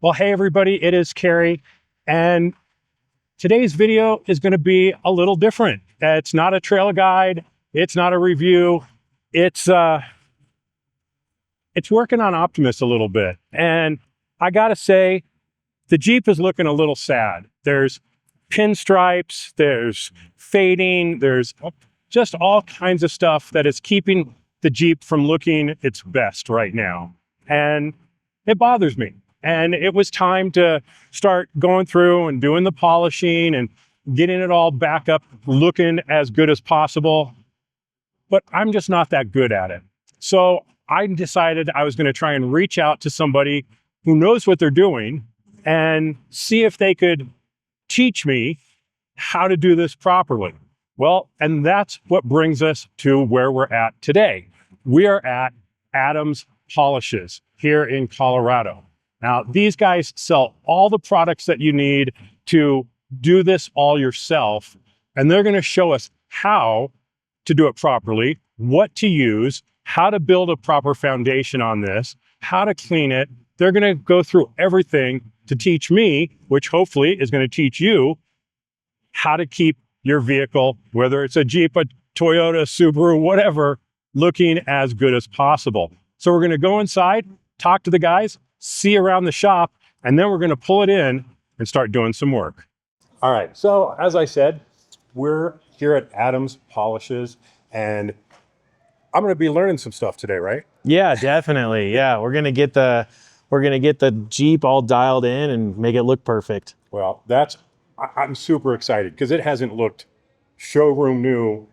Well, hey everybody, it is Kerry, and today's video is going to be a little different. It's not a trail guide, it's not a review, it's working on Optimus a little bit. And I gotta say, the Jeep is looking a little sad. There's pinstripes, there's fading, there's just all kinds of stuff that is keeping the Jeep from looking its best right now. And it bothers me. And it was time to start going through and doing the polishing and getting it all back up, looking as good as possible. But I'm just not that good at it. So I decided I was going to try and reach out to somebody who knows what they're doing and see if they could teach me how to do this properly. Well, and that's what brings us to where we're at today. We are at Adams Polishes here in Colorado. Now, these guys sell all the products that you need to do this all yourself, and they're going to show us how to do it properly, what to use, how to build a proper foundation on this, how to clean it. They're going to go through everything to teach me, which hopefully is going to teach you how to keep your vehicle, whether it's a Jeep, a Toyota, Subaru, whatever, looking as good as possible. So we're going to go inside, talk to the guys, see around the shop, and then we're going to pull it in and start doing some work. All right, so as I said, we're here at Adams Polishes, and I'm going to be learning some stuff today, right? Yeah, definitely. Yeah, we're going to get the Jeep all dialed in and make it look perfect. Well, I'm super excited because it hasn't looked showroom new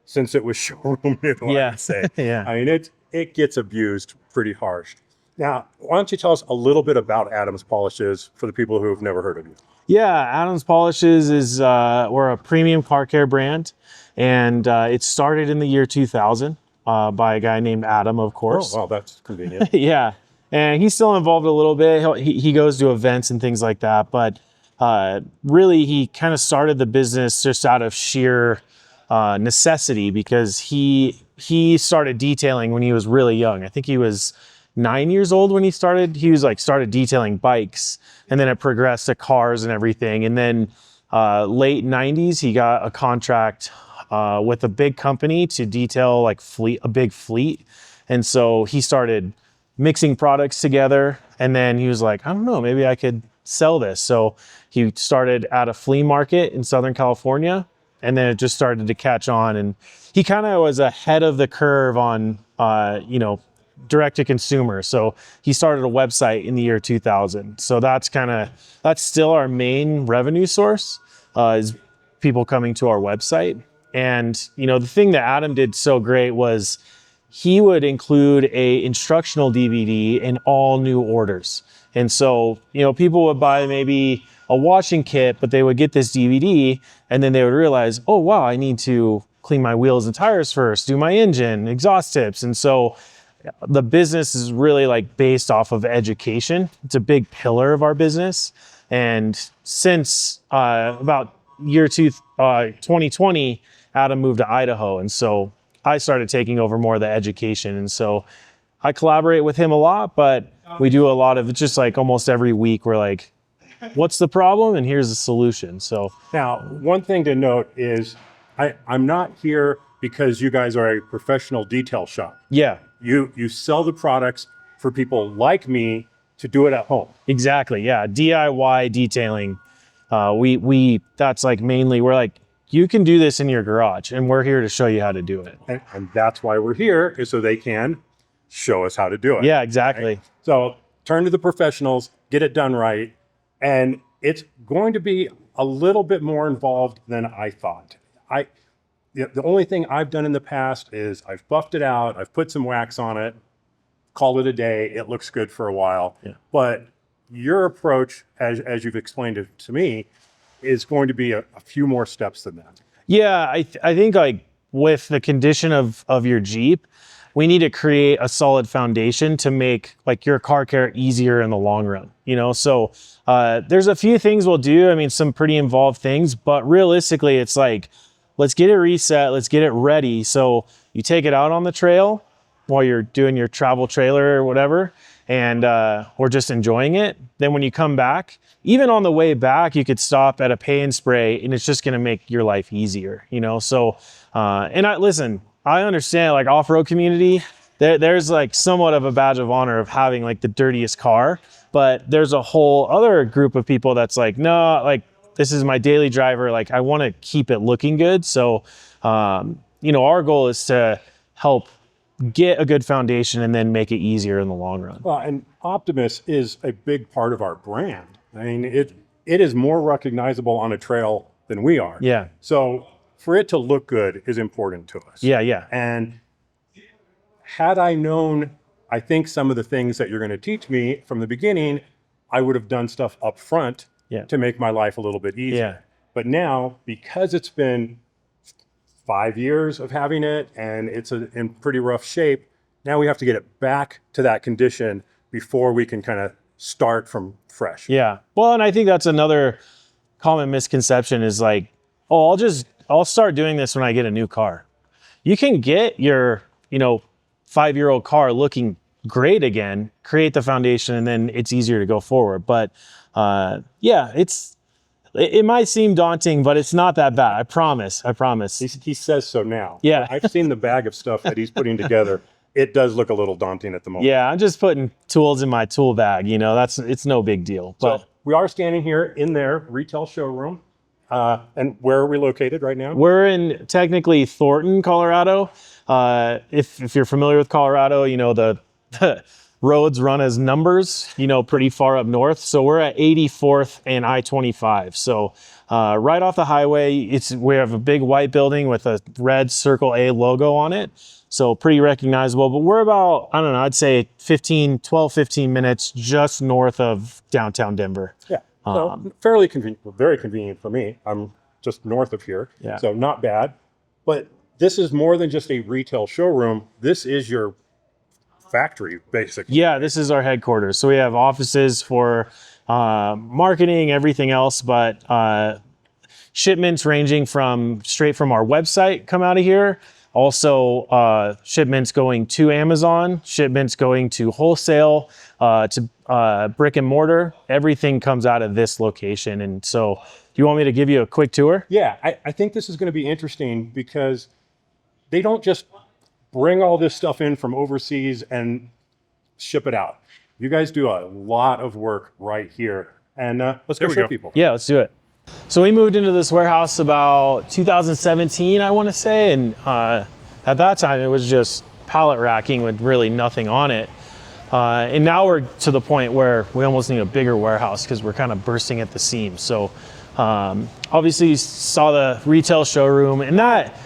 since it was showroom new, Yeah. I'd say. Yeah. I mean, it gets abused pretty harsh. Now, why don't you tell us a little bit about Adams Polishes for the people who have never heard of you? Yeah, Adams Polishes is we're a premium car care brand, and it started in the year 2000 by a guy named Adam, of course. Oh, wow, that's convenient. Yeah, and he's still involved a little bit. He goes to events and things like that, but really he kind of started the business just out of sheer necessity because he started detailing when he was really young. I think he was 9 years old when he started. He was started detailing bikes, and then it progressed to cars and everything. And then late 90s, he got a contract with a big company to detail a big fleet. And so he started mixing products together, and then he was like, I don't know, maybe I could sell this. So he started at a flea market in Southern California, and then it just started to catch on. And he kind of was ahead of the curve on, direct to consumer. So he started a website in the year 2000. So that's still our main revenue source, is people coming to our website. And, the thing that Adam did so great was he would include a instructional DVD in all new orders. And so, people would buy maybe a washing kit, but they would get this DVD and then they would realize, oh, wow, I need to clean my wheels and tires first, do my engine, exhaust tips. And so the business is really based off of education. It's a big pillar of our business. And since about year 2020, Adam moved to Idaho. And so I started taking over more of the education. And so I collaborate with him a lot, but we do a lot of, just almost every week, we're like, what's the problem? And here's the solution. So now, one thing to note is I'm not here because you guys are a professional detail shop. yeah, You sell the products for people like me to do it at home. exactly. Yeah. DIY detailing. That's mainly, we're you can do this in your garage, and we're here to show you how to do it. And that's why we're here, is so they can show us how to do it. Yeah, exactly. Right? So turn to the professionals, get it done right. And it's going to be a little bit more involved than I thought. The only thing I've done in the past is I've buffed it out, I've put some wax on it, called it a day, it looks good for a while. Yeah. But your approach, as you've explained it to me, is going to be a few more steps than that. Yeah, I think with the condition of your Jeep, we need to create a solid foundation to make your car care easier in the long run. So there's a few things we'll do. I mean, some pretty involved things, but realistically, it's let's get it reset, let's get it ready. So you take it out on the trail while you're doing your travel trailer or whatever, and or just enjoying it, then when you come back, even on the way back, you could stop at a Pay and Spray, and it's just going to make your life easier, you know? So, and I understand, like, off-road community, there's like somewhat of a badge of honor of having like the dirtiest car, but there's a whole other group of people that's like, no, like, this is my daily driver. Like, I want to keep it looking good. So, you know, our goal is to help get a good foundation and then make it easier in the long run. Well, and Optimus is a big part of our brand. I mean, it is more recognizable on a trail than we are. Yeah. So for it to look good is important to us. Yeah, yeah. And had I known, I think some of the things that you're going to teach me from the beginning, I would have done stuff up front to make my life a little bit easier. Yeah. But now, because it's been 5 years of having it and it's in pretty rough shape, now we have to get it back to that condition before we can kind of start from fresh. Yeah. Well, and I think that's another common misconception is like, oh, I'll start doing this when I get a new car. You can get your, you know, 5-year-old car looking great again, create the foundation, and then it's easier to go forward. But yeah, it might seem daunting, but it's not that bad. I promise. He says so now. Yeah. I've seen the bag of stuff that he's putting together. It does look a little daunting at the moment. Yeah, I'm just putting tools in my tool bag. You know, it's no big deal. But so we are standing here in their retail showroom. And where are we located right now? We're in technically Thornton, Colorado. If you're familiar with Colorado, you know, the roads run as numbers, you know, pretty far up north. So we're at 84th and I-25. So right off the highway, we have a big white building with a red Circle A logo on it. So pretty recognizable, but we're about, I don't know, I'd say 12, 15 minutes just north of downtown Denver. Yeah, so fairly convenient, very convenient for me. I'm just north of here, so not bad. But this is more than just a retail showroom. This is your factory, basically. Yeah, this is our headquarters. So we have offices for marketing, everything else, but shipments ranging from straight from our website come out of here. Also, shipments going to Amazon, shipments going to wholesale, to brick and mortar. Everything comes out of this location. And so, do you want me to give you a quick tour? Yeah, I think this is going to be interesting because they don't just bring all this stuff in from overseas and ship it out. You guys do a lot of work right here. And let's go show people. Yeah, let's do it. So we moved into this warehouse about 2017, I want to say. And at that time, it was just pallet racking with really nothing on it. And now we're to the point where we almost need a bigger warehouse because we're kind of bursting at the seams. So obviously you saw the retail showroom, and that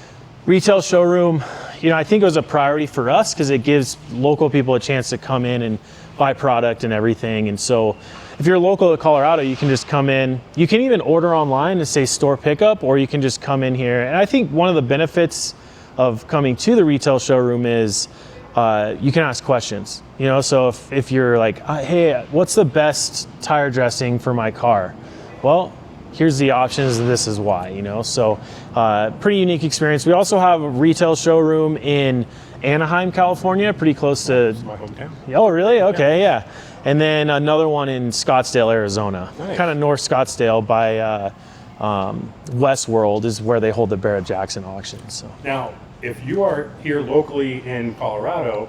retail showroom, you know, I think it was a priority for us because it gives local people a chance to come in and buy product and everything. And so if you're local to Colorado, you can just come in. You can even order online and say store pickup, or you can just come in here. And I think one of the benefits of coming to the retail showroom is you can ask questions. You know, so if you're like, hey, what's the best tire dressing for my car? Well, here's the options and this is why, you know. So pretty unique experience. We also have a retail showroom in Anaheim, California, pretty close to my hometown. Oh, really? Okay, yeah. And then another one in Scottsdale, Arizona. Nice. Kind of North Scottsdale by Westworld is where they hold the Barrett-Jackson auction. So Now, if you are here locally in Colorado,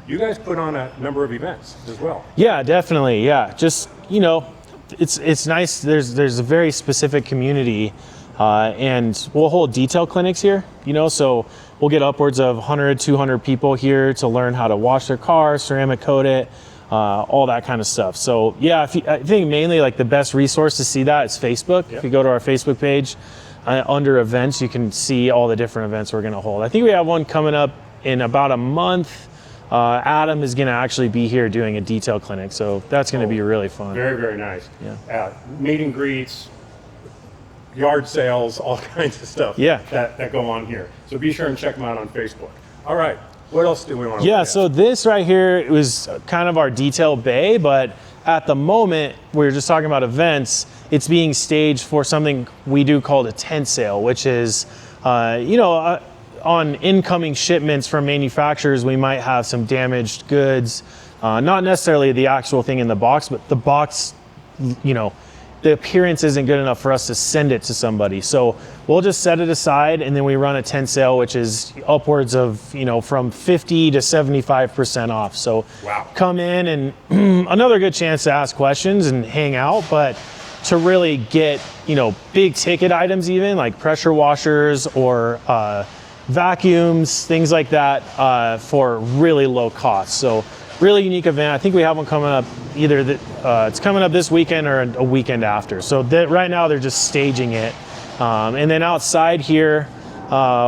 you guys put on a number of events as well. yeah, definitely. Yeah, just, you know, it's nice. There's a very specific community, and we'll hold detail clinics here. You know, so we'll get upwards of 100, 200 people here to learn how to wash their car, ceramic coat it, all that kind of stuff. So yeah, I think mainly like the best resource to see that is Facebook. If you go to our Facebook page, under events, you can see all the different events we're going to hold. I think we have one coming up in about a month. Adam is going to actually be here doing a detail clinic, so that's going to be really fun. Very, very nice. Yeah. Meet and greets, yard sales, all kinds of stuff that go on here. So be sure and check them out on Facebook. All right. What else do we want to look at? So this right here was kind of our detail bay, but at the moment, we were just talking about events, it's being staged for something we do called a tent sale, which is, on incoming shipments from manufacturers, we might have some damaged goods Not necessarily the actual thing in the box, but the box, you know, the appearance isn't good enough for us to send it to somebody. So we'll just set it aside, and then we run a tent sale, which is upwards of, you know, from 50 to 75% off. So Wow. come in, and another good chance to ask questions and hang out, but to really get, you know, big ticket items, even like pressure washers or vacuums, things like that, for really low cost. So really unique event. I think we have one coming up either it's coming up this weekend or a weekend after. So right now they're just staging it. And then outside here,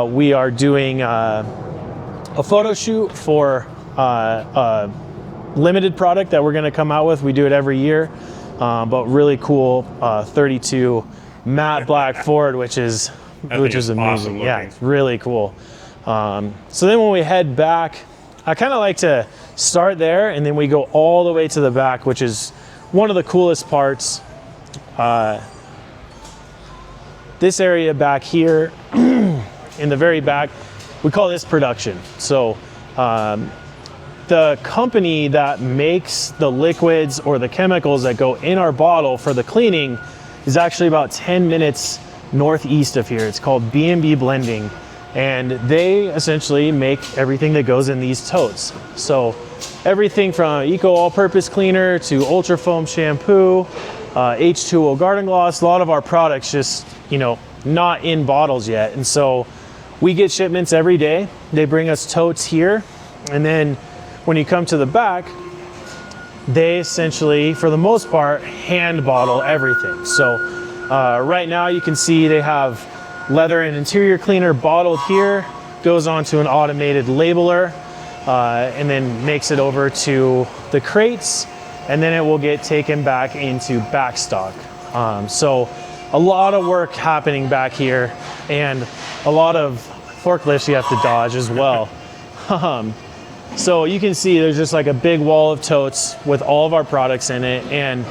we are doing a photo shoot for a limited product that we're going to come out with. We do it every year, but really cool 32 matte black Ford, which is amazing. Awesome Yeah, looking. it's really cool. So then when we head back, I kind of like to start there, and then we go all the way to the back, which is one of the coolest parts. This area back here in the very back, we call this production. So the company that makes the liquids or the chemicals that go in our bottle for the cleaning is actually about 10 minutes northeast of here. It's called B&B Blending. And they essentially make everything that goes in these totes. So everything from eco all-purpose cleaner to ultra foam shampoo, H2O garden gloss, a lot of our products just, you know, not in bottles yet. And so we get shipments every day. They bring us totes here. And then when you come to the back, they essentially, for the most part, hand bottle everything. So right now you can see they have leather and interior cleaner bottled here, goes onto an automated labeler, and then makes it over to the crates, and then it will get taken back into backstock. So a lot of work happening back here, and a lot of forklifts you have to dodge as well. So you can see there's just like a big wall of totes with all of our products in it, and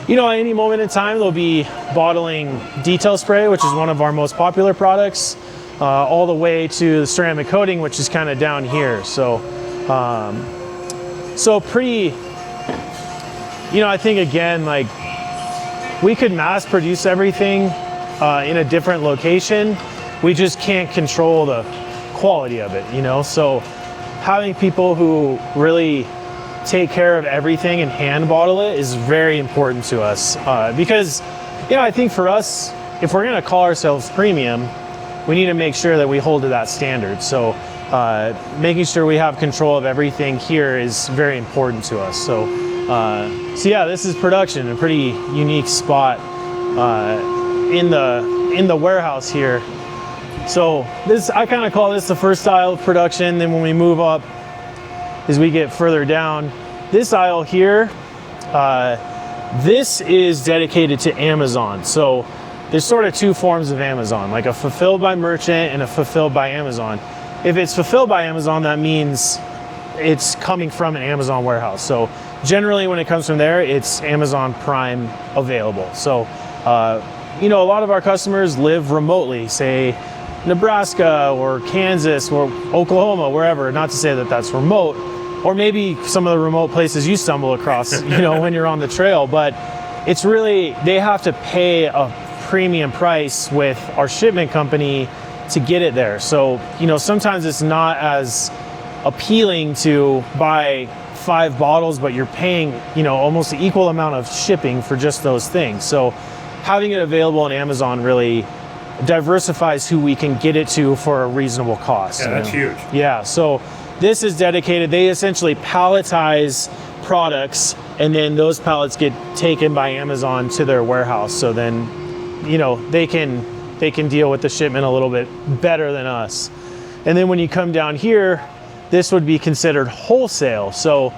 you know, at any moment in time, they'll be bottling detail spray, which is one of our most popular products, all the way to the ceramic coating, which is kind of down here. So, pretty, you know, I think again, like we could mass produce everything in a different location. We just can't control the quality of it, you know? So having people who really take care of everything and hand bottle it is very important to us, because, you know, I think for us, if we're going to call ourselves premium, we need to make sure that we hold to that standard. So making sure we have control of everything here is very important to us. So yeah, this is production, a pretty unique spot in the warehouse here. So this, I kind of call this the first aisle of production. Then when we move up, as we get further down, this aisle here, this is dedicated to Amazon. So there's sort of two forms of Amazon, like a fulfilled by merchant and a fulfilled by Amazon. If it's fulfilled by Amazon, that means it's coming from an Amazon warehouse. So generally when it comes from there, it's Amazon Prime available. So, you know, a lot of our customers live remotely, say Nebraska or Kansas or Oklahoma, wherever, not to say that that's remote, or maybe some of the remote places you stumble across, you know, when you're on the trail, but it's really, they have to pay a premium price with our shipment company to get it there. So, you know, sometimes it's not as appealing to buy 5 bottles, but you're paying, you know, almost the equal amount of shipping for just those things. So having it available on Amazon really diversifies who we can get it to for a reasonable cost. Yeah, that's huge. Yeah, so this is dedicated, they essentially palletize products, and then those pallets get taken by Amazon to their warehouse. So then, you know, they can deal with the shipment a little bit better than us. And then when you come down here, this would be considered wholesale. So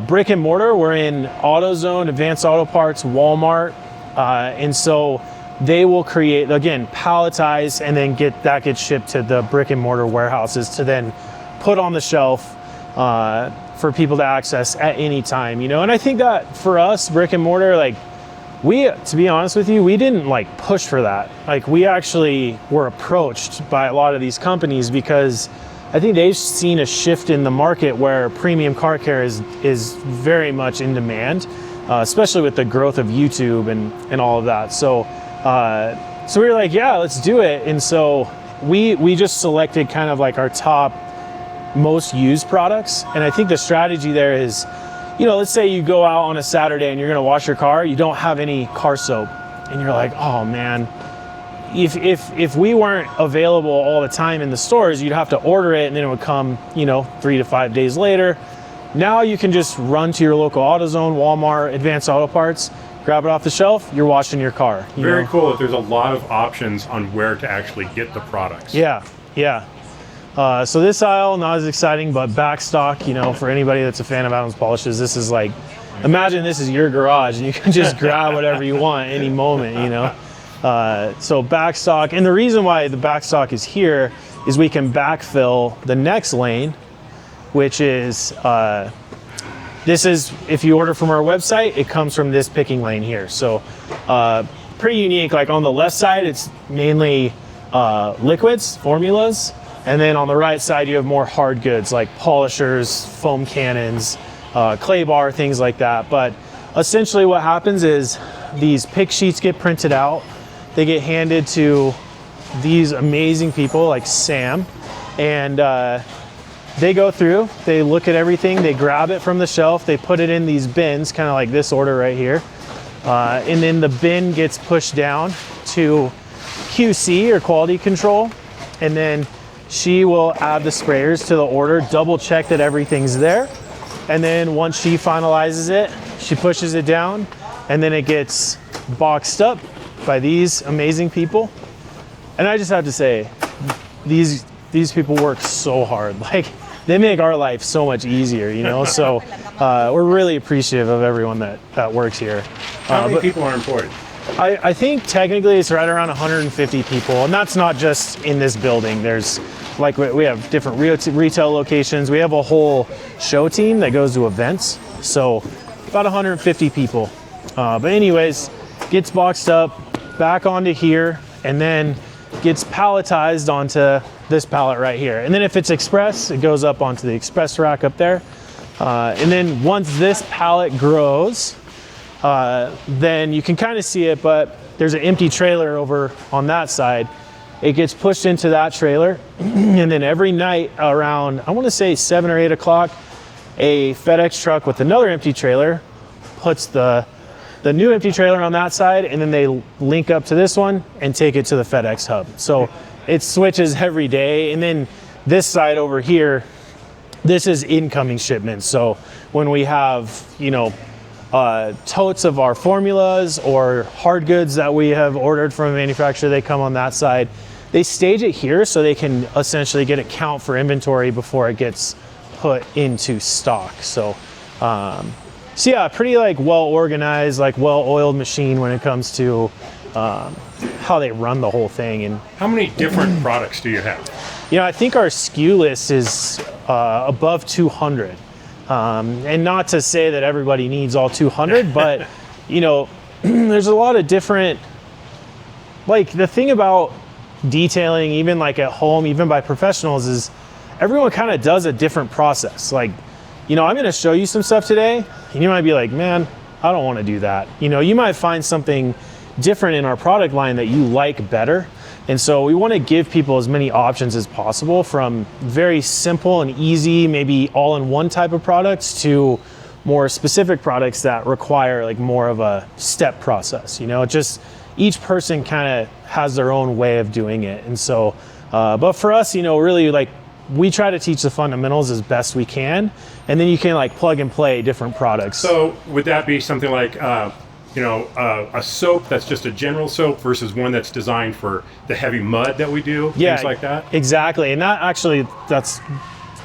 brick and mortar, we're in AutoZone, Advanced Auto Parts, Walmart, and so they will create, again, palletize, and then gets shipped to the brick and mortar warehouses to then put on the shelf for people to access at any time, you know? And I think that for us, brick and mortar, like to be honest with you, we didn't like push for that. Like we actually were approached by a lot of these companies because I think they've seen a shift in the market where premium car care is very much in demand, especially with the growth of YouTube and all of that. So so we were like, yeah, let's do it. And so we just selected kind of like our top most used products. And I think the strategy there is, you know, let's say you go out on a Saturday and you're going to wash your car, you don't have any car soap, and you're like, oh man, if we weren't available all the time in the stores, you'd have to order it and then it would come, you know, 3 to 5 days later. Now you can just run to your local AutoZone, Walmart, Advanced Auto Parts, grab it off the shelf, you're washing your car. Very cool that there's a lot of options on where to actually get the products. Yeah, yeah. So this aisle, not as exciting, but back stock, you know, for anybody that's a fan of Adams Polishes, this is like, imagine this is your garage and you can just grab whatever you want any moment, you know. So back stock, and the reason why the back stock is here is we can backfill the next lane, which is, this is, if you order from our website, it comes from this picking lane here. So pretty unique, like on the left side, it's mainly liquids, formulas. And then on the right side, you have more hard goods like polishers, foam cannons, clay bar, things like that. But essentially what happens is these pick sheets get printed out. They get handed to these amazing people like Sam, and they go through, they look at everything, they grab it from the shelf, they put it in these bins, kind of like this order right here. And then the bin gets pushed down to QC, or quality control. And then she will add the sprayers to the order, double check that everything's there. And then once she finalizes it, she pushes it down, and then it gets boxed up by these amazing people. And I just have to say, these people work so hard. Like, they make our life so much easier, you know? So we're really appreciative of everyone that works here. How many people are employed? I think technically it's right around 150 people, and that's not just in this building. There's, like, we have different retail locations. We have a whole show team that goes to events. So about 150 people. But anyways, gets boxed up, back onto here, and then gets palletized onto this pallet right here. And then if it's express, it goes up onto the express rack up there. And then once this pallet grows, then you can kind of see it, but there's an empty trailer over on that side. It gets pushed into that trailer. And then every night around, I want to say 7 or 8 o'clock, a FedEx truck with another empty trailer puts the new empty trailer on that side, and then they link up to this one and take it to the FedEx hub. So it switches every day. And then this side over here, this is incoming shipments. So when we have, you know, totes of our formulas or hard goods that we have ordered from a manufacturer, they come on that side. They stage it here so they can essentially get a count for inventory before it gets put into stock. So so yeah, pretty like well organized, like well oiled machine when it comes to how they run the whole thing. And how many different products do you have? You know, I think our SKU list is above 200. And not to say that everybody needs all 200, but you know, there's a lot of different, like, the thing about detailing, even like at home, even by professionals, is everyone kind of does a different process. Like, you know, I'm going to show you some stuff today, and you might be like, man, I don't want to do that. You know, you might find something different in our product line that you like better. And so we want to give people as many options as possible, from very simple and easy, maybe all-in-one type of products, to more specific products that require like more of a step process. You know, just each person kind of has their own way of doing it. And so, but for us, you know, really, like, we try to teach the fundamentals as best we can, and then you can like plug and play different products. So would that be something like, you know, a soap that's just a general soap versus one that's designed for the heavy mud that we do, things like that? Exactly. And that actually, that's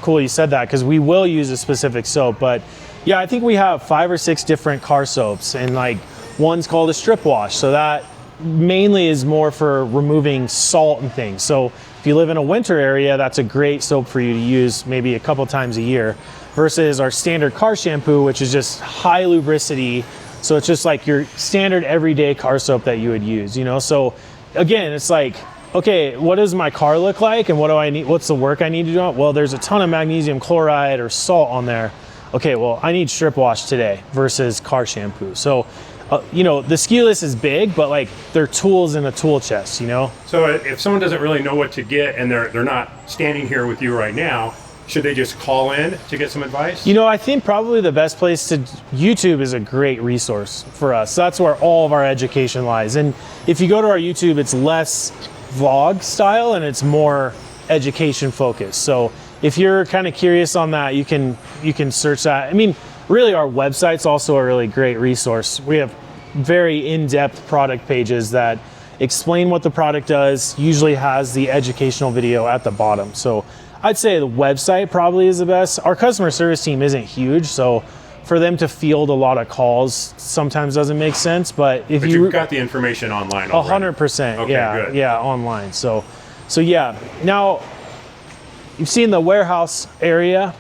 cool you said that, because we will use a specific soap. But yeah, I think we have 5 or 6 different car soaps, and like one's called a strip wash. So that mainly is more for removing salt and things. So if you live in a winter area, that's a great soap for you to use maybe a couple times a year, versus our standard car shampoo, which is just high lubricity. So it's just like your standard everyday car soap that you would use, you know? So again, it's like okay, what does my car look like and what do I need? What's the work I need to do? Well, there's a ton of magnesium chloride or salt on there. Okay, well, I need strip wash today versus car shampoo. So, you know, the ski list is big, but like they're tools in a tool chest, you know? So if someone doesn't really know what to get and they're not standing here with you right now, should they just call in to get some advice? You know, I think probably the best place to, YouTube is a great resource for us. That's where all of our education lies. And if you go to our YouTube, it's less vlog style and it's more education focused. So if you're kind of curious on that, you can search that. I mean, really our website's also a really great resource. We have very in-depth product pages that explain what the product does, usually has the educational video at the bottom. So I'd say the website probably is the best. Our customer service team isn't huge, so for them to field a lot of calls sometimes doesn't make sense. But if you've got the information online already. 100%, okay, yeah, good. yeah, online. So yeah. Now you've seen the warehouse area.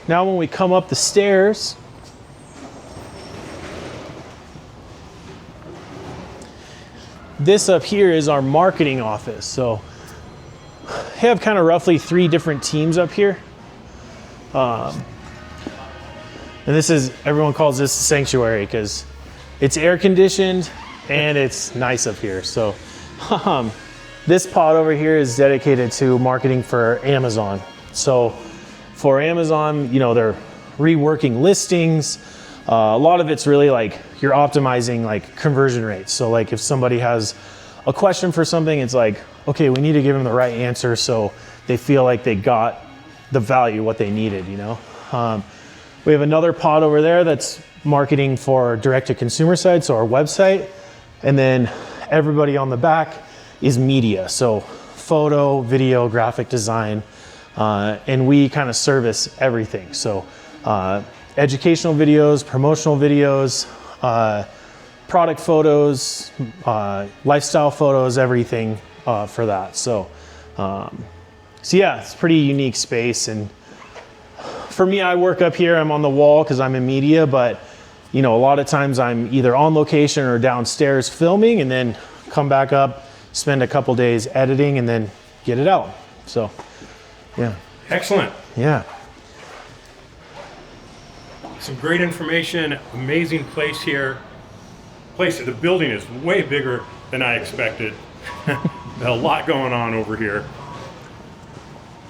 Now when we come up the stairs, this up here is our marketing office. So we have kind of roughly 3 different teams up here. And this is, everyone calls this the sanctuary because it's air conditioned and it's nice up here. So this pod over here is dedicated to marketing for Amazon. So for Amazon, you know, they're reworking listings. A lot of it's really like you're optimizing like conversion rates. So like if somebody has a question for something, it's like, okay, we need to give them the right answer so they feel like they got the value, what they needed, you know? We have another pod over there that's marketing for direct-to-consumer side, so our website. And then everybody on the back is media, so photo, video, graphic design, and we kind of service everything. So educational videos, promotional videos, product photos, lifestyle photos, everything for that. So yeah, it's a pretty unique space. And for me, I work up here, I'm on the wall because I'm in media, but you know, a lot of times I'm either on location or downstairs filming and then come back up, spend a couple days editing and then get it out. So yeah. Excellent. Yeah. Some great information, amazing place here. The building is way bigger than I expected. A lot going on over here.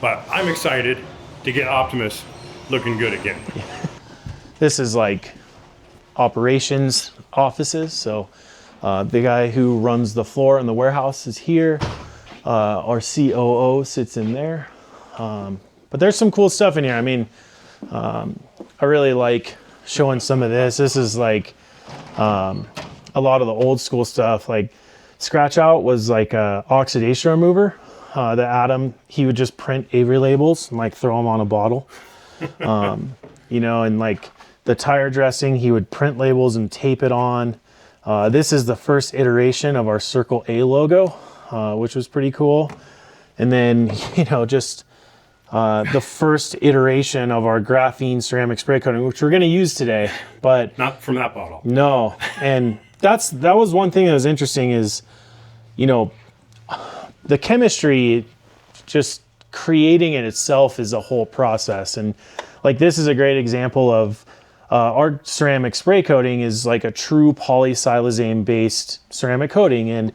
But I'm excited to get Optimus looking good again. This is like operations offices. So the guy who runs the floor in the warehouse is here. Our COO sits in there. But there's some cool stuff in here. I mean, I really like showing some of this. This is like a lot of the old school stuff. Like Scratch Out was like a oxidation remover. The Adam, he would just print Avery labels and like throw them on a bottle. You know, and like the tire dressing, he would print labels and tape it on. This is the first iteration of our Circle A logo, which was pretty cool. And then, you know, just the first iteration of our graphene ceramic spray coating, which we're going to use today, but not from that bottle. No. And that was one thing that was interesting is, you know, the chemistry, just creating it itself is a whole process. And like, this is a great example of our ceramic spray coating is like a true polysilazane based ceramic coating. And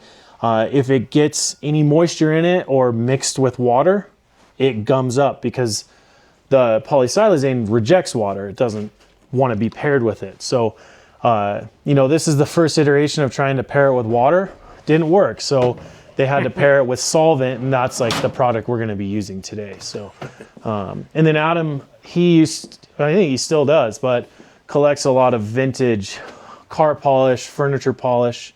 if it gets any moisture in it or mixed with water, it gums up because the polysilazane rejects water. It doesn't want to be paired with it. So, you know, this is the first iteration of trying to pair it with water. Didn't work. So they had to pair it with solvent, and that's like the product we're going to be using today. So, and then Adam, I think he still does, but collects a lot of vintage car polish, furniture polish.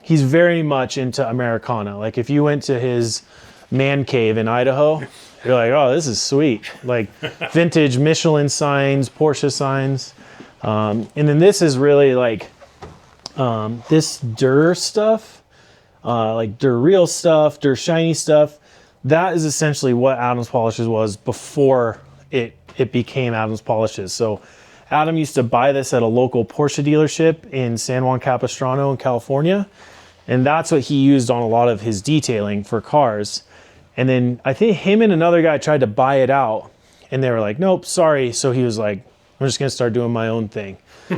He's very much into Americana. Like if you went to his man cave in Idaho, you're like, oh, this is sweet. Like vintage Michelin signs, Porsche signs. And then this is really like this Dur stuff, like Dur Real stuff, Dur Shiny stuff. That is essentially what Adams Polishes was before it became Adams Polishes. So Adam used to buy this at a local Porsche dealership in San Juan Capistrano in California. And that's what he used on a lot of his detailing for cars. And then I think him and another guy tried to buy it out, and they were like, nope, sorry. So he was like, I'm just gonna start doing my own thing.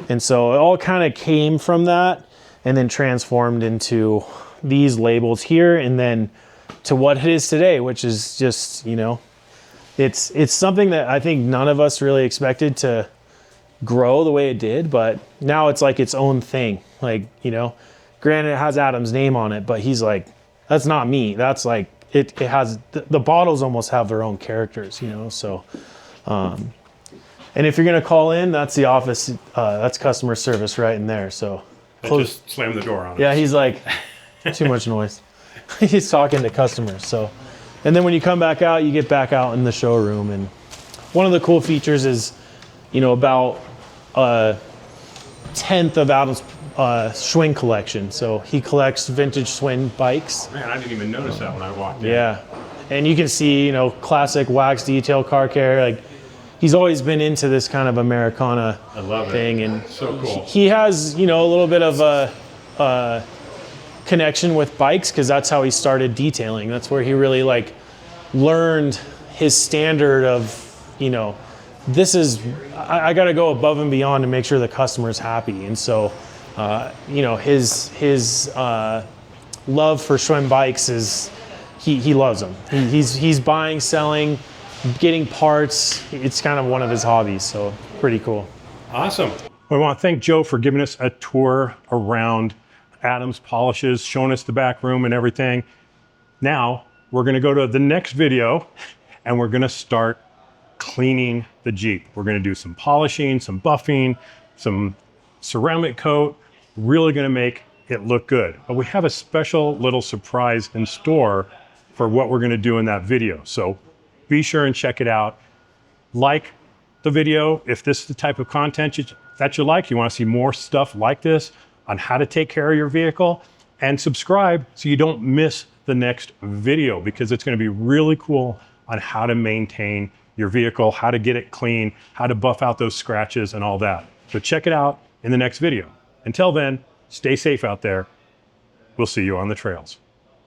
And so it all kind of came from that and then transformed into these labels here, and then to what it is today, which is just, you know, it's something that I think none of us really expected to grow the way it did, but now it's like its own thing. Like, you know, granted it has Adam's name on it, but he's like, that's not me. That's like, it has, the bottles almost have their own characters, you know? So, and if you're gonna call in, that's the office, that's customer service right in there. So Just slam the door on it. yeah, he's like, too much noise. He's talking to customers. So, and then when you come back out, you get back out in the showroom. And one of the cool features is, you know, about a tenth of Adam's Schwinn collection. So he collects vintage Schwinn bikes. Man, I didn't even notice that when I walked in. Yeah. And you can see, you know, classic wax detail car care. Like, he's always been into this kind of Americana thing. And so cool. He has, you know, a little bit of a connection with bikes, because that's how he started detailing. That's where he really like learned his standard of, you know, this is, I got to go above and beyond to make sure the customer's happy. And so, you know, his love for Schwinn bikes is, he loves them. He's buying, selling, getting parts. It's kind of one of his hobbies. So pretty cool. Awesome. I want to thank Joe for giving us a tour around Adam's polishes, showing us the back room and everything. Now we're going to go to the next video and we're going to start cleaning the Jeep. We're going to do some polishing, some buffing, some ceramic coat, really going to make it look good. But we have a special little surprise in store for what we're going to do in that video. So be sure and check it out. Like the video if this is the type of content that you like. You want to see more stuff like this on how to take care of your vehicle, and subscribe so you don't miss the next video, because it's going to be really cool on how to maintain your vehicle, how to get it clean, how to buff out those scratches and all that. So check it out in the next video. Until then, stay safe out there. We'll see you on the trails.